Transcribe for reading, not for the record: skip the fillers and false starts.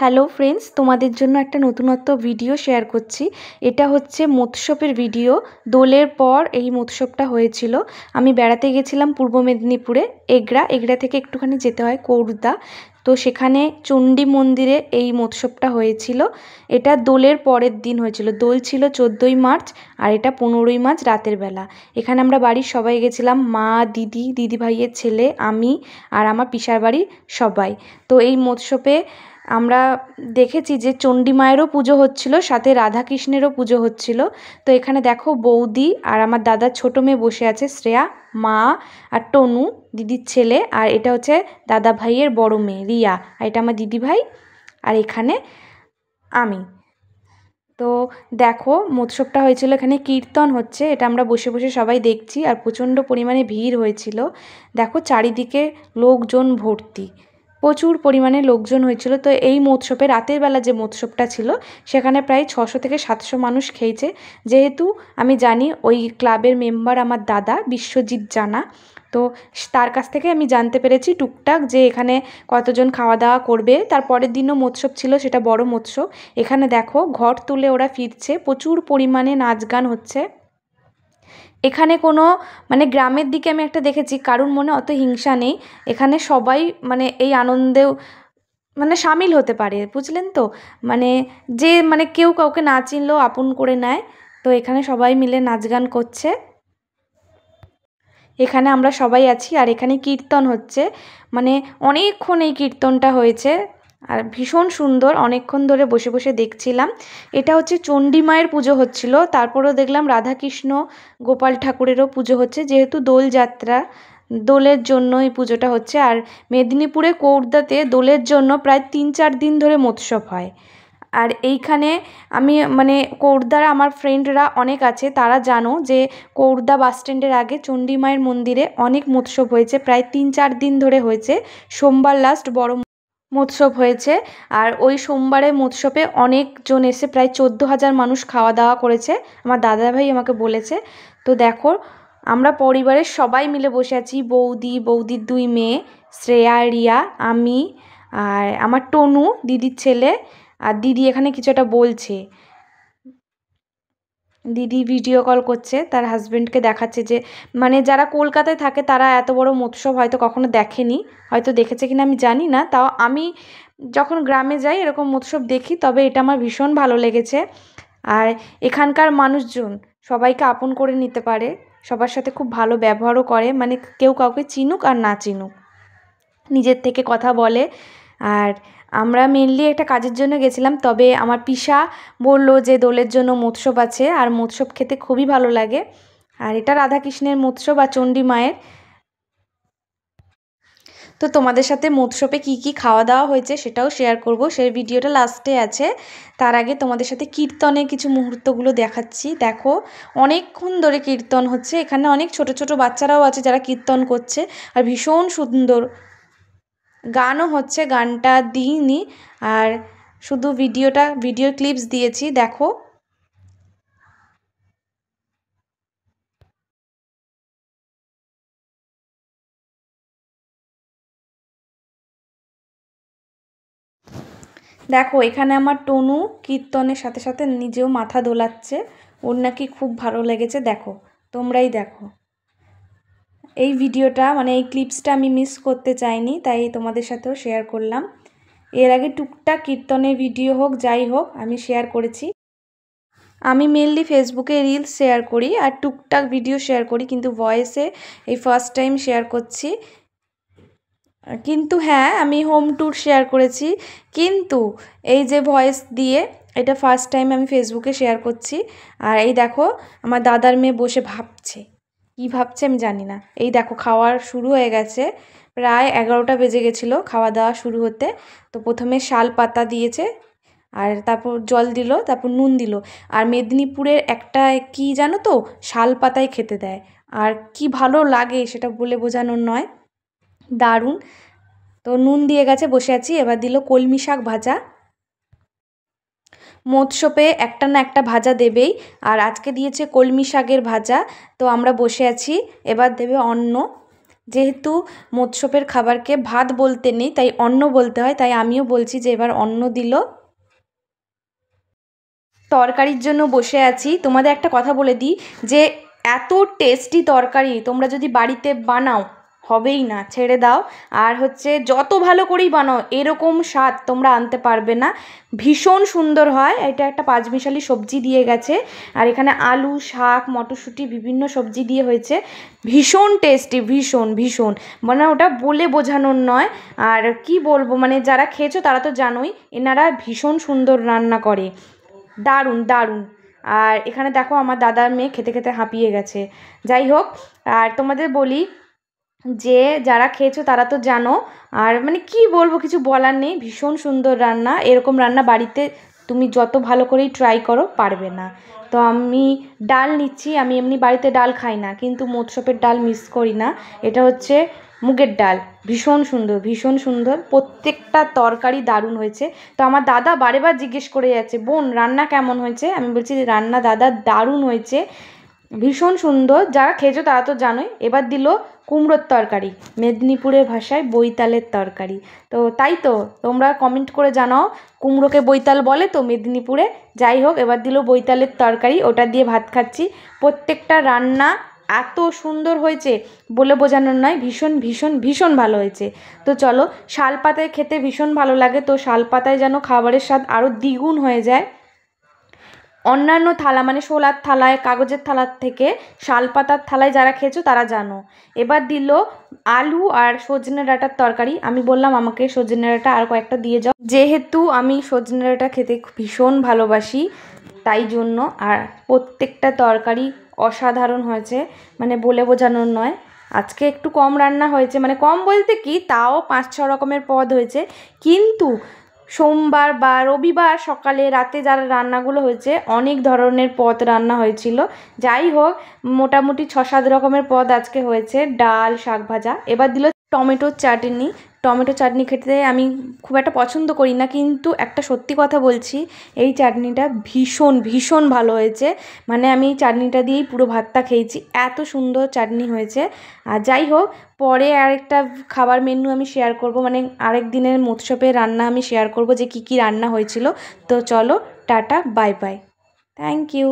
Hello friends, তোমাদের জন্য একটা নতুনত্ব ভিডিও শেয়ার করছি। এটা হচ্ছে মৎস্যপের ভিডিও। দোলের পর এই মৎস্যপটা হয়েছিল। আমি বেড়াতে গেছিলাম পূর্ব মেদিনীপুরে, এগরা থেকে একটুখানি যেতে হয় কৌড়দা। তো সেখানে চণ্ডী মন্দিরে এই মৎস্যপটা হয়েছিল। এটা দোলের পরের দিন হয়েছিল। দোল ছিল 14ই মার্চ আর এটা 15ই মার্চ রাতের বেলা। এখানে আমরা বাড়ির সবাই গেছিলাম, মা, দিদি ভাইয়ের ছেলে, আমি আর আমার পিসার বাড়ির সবাই। তো এই মৎস্যপে আমরা দেখেছি যে চণ্ডী মায়েরও পুজো হচ্ছিল, সাথে রাধাকৃষ্ণেরও পুজো হচ্ছিল। তো এখানে দেখো বৌদি আর আমার দাদার ছোটো মেয়ে বসে আছে, শ্রেয়া, মা আর টনু দিদির ছেলে, আর এটা হচ্ছে দাদা ভাইয়ের বড় মেয়ে রিয়া, আর এটা আমার দিদি ভাই, আর এখানে আমি। তো দেখো মৎস্যপটা হয়েছিল, এখানে কীর্তন হচ্ছে, এটা আমরা বসে বসে সবাই দেখছি, আর প্রচণ্ড পরিমাণে ভিড় হয়েছিল। দেখো চারিদিকে লোকজন ভর্তি, প্রচুর পরিমাণে লোকজন হয়েছিল। তো এই মৎস্যপে রাতের বেলা যে মৎস্যপটা ছিল সেখানে প্রায় 600 থেকে 700 মানুষ খেয়েছে। যেহেতু আমি জানি ওই ক্লাবের মেম্বার আমার দাদা বিশ্বজিৎ জানা, তো তার কাছ থেকে আমি জানতে পেরেছি টুকটাক যে এখানে কতজন খাওয়া দাওয়া করবে। তার পরের দিনও মৎস্যপ ছিল, সেটা বড় মৎস্যপ। এখানে দেখো ঘট তুলে ওরা ফিরছে, প্রচুর পরিমাণে নাচ গান হচ্ছে। এখানে কোনো মানে গ্রামের দিকে আমি একটা দেখেছি কারুর মনে অত হিংসা নেই, এখানে সবাই মানে এই আনন্দেও মানে সামিল হতে পারে, বুঝলেন তো? মানে যে মানে কেউ কাউকে না চিনলেও আপন করে নেয়। তো এখানে সবাই মিলে নাচ গান করছে, এখানে আমরা সবাই আছি, আর এখানে কীর্তন হচ্ছে। মানে অনেকক্ষণ এই কীর্তনটা হয়েছে আর ভীষণ সুন্দর, অনেকক্ষণ ধরে বসে বসে দেখছিলাম। এটা হচ্ছে চণ্ডী মায়ের পুজো হচ্ছিল, তারপরেও দেখলাম রাধাকৃষ্ণ গোপাল ঠাকুরেরও পুজো হচ্ছে, যেহেতু দোলযাত্রা, দোলের জন্য এই পুজোটা হচ্ছে। আর মেদিনীপুরে কৌড়দাতে দোলের জন্য প্রায় 3-4 দিন ধরে মৎস্যপ হয়। আর এইখানে আমি মানে কৌড়দার আমার ফ্রেন্ডরা অনেক আছে, তারা জানো যে কৌড়দা বাস স্ট্যান্ডের আগে চণ্ডী মায়ের মন্দিরে অনেক মৎস্যপ হয়েছে, প্রায় 3-4 দিন ধরে হয়েছে। সোমবার লাস্ট বড় মৎস্যপ হয়েছে, আর ওই সোমবারে মৎস্যপে অনেকজন এসে প্রায় 14,000 মানুষ খাওয়া দাওয়া করেছে, আমার দাদাভাই আমাকে বলেছে। তো দেখো আমরা পরিবারের সবাই মিলে বসে আছি, বৌদির 2 মেয়ে শ্রেয়া, রিয়া, আমি আর আমার টনু দিদির ছেলে, আর দিদি এখানে কিছু একটা বলছে। দিদি ভিডিও কল করছে, তার হাজবেন্ডকে দেখাচ্ছে যে মানে যারা কলকাতায় থাকে তারা এত বড় মৎস্যপ হয়তো কখনো দেখেনি, হয়তো দেখেছে কিনা আমি জানি না। তাও আমি যখন গ্রামে যাই এরকম মৎস্যপ দেখি, তবে এটা আমার ভীষণ ভালো লেগেছে। আর এখানকার মানুষজন সবাইকে আপন করে নিতে পারে, সবার সাথে খুব ভালো ব্যবহারও করে, মানে কেউ কাউকে চিনুক আর না চিনুক নিজের থেকে কথা বলে। আর আমরা মেনলি একটা কাজের জন্য গেছিলাম, তবে আমার পিসা বলল যে দোলের জন্য মৎস্যপ আছে, আর মৎস্যপ খেতে খুবই ভালো লাগে। আর এটা রাধাকৃষ্ণের মৎস্যপ আর চণ্ডী মায়ের। তো তোমাদের সাথে মৎস্যপে কী কী খাওয়া দাওয়া হয়েছে সেটাও শেয়ার করব, সেই ভিডিওটা লাস্টে আছে। তার আগে তোমাদের সাথে কীর্তনের কিছু মুহূর্তগুলো দেখাচ্ছি। দেখো অনেকক্ষণ ধরে কীর্তন হচ্ছে, এখানে অনেক ছোট ছোট বাচ্চারাও আছে যারা কীর্তন করছে, আর ভীষণ সুন্দর গানও হচ্ছে। গানটা দিইনি, আর শুধু ভিডিও ক্লিপস দিয়েছি, দেখো। দেখো এখানে আমার টনু কীর্তনের সাথে সাথে নিজেও মাথা দোলাচ্ছে, ওর নাকি খুব ভালো লেগেছে। দেখো তোমরাই দেখো এই ভিডিওটা, মানে এই ক্লিপসটা আমি মিস করতে চাইনি, তাই তোমাদের সাথেও শেয়ার করলাম। এর আগে টুকটাক কীর্তনের ভিডিও হোক যাই হোক আমি শেয়ার করেছি। আমি মেনলি ফেসবুকে রিলস শেয়ার করি আর টুকটাক ভিডিও শেয়ার করি, কিন্তু ভয়েসে এই ফার্স্ট টাইম শেয়ার করছি। কিন্তু হ্যাঁ, আমি হোম ট্যুর শেয়ার করেছি, কিন্তু এই যে ভয়েস দিয়ে এটা ফার্স্ট টাইম আমি ফেসবুকে শেয়ার করছি। আর এই দেখো আমার দাদার মেয়ে বসে ভাবছে, কী ভাবছে আমি জানি না। এই দেখো খাওয়ার শুরু হয়ে গেছে, প্রায় 11টা বেজে গেছিলো খাওয়া দাওয়া শুরু হতে। তো প্রথমে শাল পাতা দিয়েছে, আর তারপর জল দিল, তারপর নুন দিল। আর মেদিনীপুরের একটা কি জানো তো, শাল পাতায় খেতে দেয়, আর কি ভালো লাগে সেটা বলে বোঝানোর নয়, দারুণ। তো নুন দিয়ে গেছে, বসে আছি। এবার দিল কলমি শাক ভাজা। মৎস্যপে একটা না একটা ভাজা দেবেই, আর আজকে দিয়েছে কলমি শাকের ভাজা। তো আমরা বসে আছি, এবার দেবে অন্ন। যেহেতু মৎস্যপের খাবারকে ভাত বলতে নেই, তাই অন্ন বলতে হয়, তাই আমিও বলছি যে এবার অন্ন দিল। তরকারির জন্য বসে আছি। তোমাদের একটা কথা বলে দিই যে এত টেস্টি তরকারি তোমরা যদি বাড়িতে বানাও হবেই না, ছেড়ে দাও। আর হচ্ছে যত ভালো করেই বানাও এরকম স্বাদ তোমরা আনতে পারবে না। ভীষণ সুন্দর হয়। এটা একটা পাঁচমিশালি সবজি দিয়ে গেছে, আর এখানে আলু, শাক, মটরশুঁটি বিভিন্ন সবজি দিয়ে হয়েছে। ভীষণ টেস্টি, ভীষণ ভীষণ, মানে ওটা বলে বোঝানোর নয়। আর কি বলবো, মানে যারা খেয়েছো তারা তো জানোই এনারা ভীষণ সুন্দর রান্না করে, দারুণ দারুণ। আর এখানে দেখো আমার দাদার মেয়ে খেতে খেতে হাঁপিয়ে গেছে। যাই হোক, আর তোমাদের বলি যে যারা খেয়েছো তারা তো জানো। আর মানে কি বলবো, কিছু বলার নেই, ভীষণ সুন্দর রান্না। এরকম রান্না বাড়িতে তুমি যত ভালো করেই ট্রাই করো পারবে না। তো আমি ডাল নিচ্ছি। আমি এমনি বাড়িতে ডাল খাই না, কিন্তু মৎস্যপের ডাল মিস করি না। এটা হচ্ছে মুগের ডাল, ভীষণ সুন্দর, ভীষণ সুন্দর। প্রত্যেকটা তরকারি দারুণ হয়েছে। তো আমার দাদা বারেবার জিজ্ঞেস করে যাচ্ছে, বোন রান্না কেমন হয়েছে? আমি বলছি রান্না দাদা দারুণ হয়েছে, ভীষণ সুন্দর। যারা খেয়েছো তারা তো জানোই। এবার দিল কুমড়োর তরকারি, মেদিনীপুরের ভাষায় বৈতালের তরকারি। তো তাই তো, তোমরা কমেন্ট করে জানাও কুমড়োকে বৈতাল বলে তো মেদিনীপুরে। যাই হোক, এবার দিল বৈতালের তরকারি, ওটা দিয়ে ভাত খাচ্ছি। প্রত্যেকটা রান্না এত সুন্দর হয়েছে বলে বোঝানোর নয়, ভীষণ ভীষণ ভীষণ ভালো হয়েছে। তো চলো, শাল পাতায় খেতে ভীষণ ভালো লাগে, তো শাল পাতায় যেন খাবারের স্বাদ আরও দ্বিগুণ হয়ে যায়। অন্যান্য থালা মানে শোলার থালায়, কাগজের থালার থেকে শালপাতার থালায় যারা খেয়েছো তারা জানো। এবার দিল আলু আর সজনে ডাঁটার তরকারি। আমি বললাম আমাকে সজনে ডাঁটা আর কয়েকটা দিয়ে যাও, যেহেতু আমি সজনে ডাঁটা খেতে ভীষণ ভালোবাসি তাই জন্য। আর প্রত্যেকটা তরকারি অসাধারণ হয়েছে, মানে বলে বোঝানোর নয়। আজকে একটু কম রান্না হয়েছে, মানে কম বলতে কি, তাও 5-6 রকমের পদ হয়েছে। কিন্তু সোমবার বা রবিবার সকালে রাতে যারা রান্নাগুলো হয়েছে অনেক ধরনের পদ রান্না হয়েছিল। যাই হোক, মোটামুটি 6-7 রকমের পদ আজকে হয়েছে, ডাল, শাক ভাজা। এবার দিল টমেটোর চাটনি। টমেটো চাটনি খেতে আমি খুব একটা পছন্দ করি না, কিন্তু একটা সত্যি কথা বলছি, এই চাটনিটা ভীষণ ভীষণ ভালো হয়েছে। মানে আমি এই চাটনিটা দিয়েই পুরো ভাতটা খেয়েছি, এত সুন্দর চাটনি হয়েছে। আর যাই হোক, পরে আরেকটা খাবার মেনু আমি শেয়ার করব, মানে আরেক দিনের মৎস্যপের রান্না আমি শেয়ার করব যে কী কী রান্না হয়েছিল। তো চলো, tata, bye bye, thank you.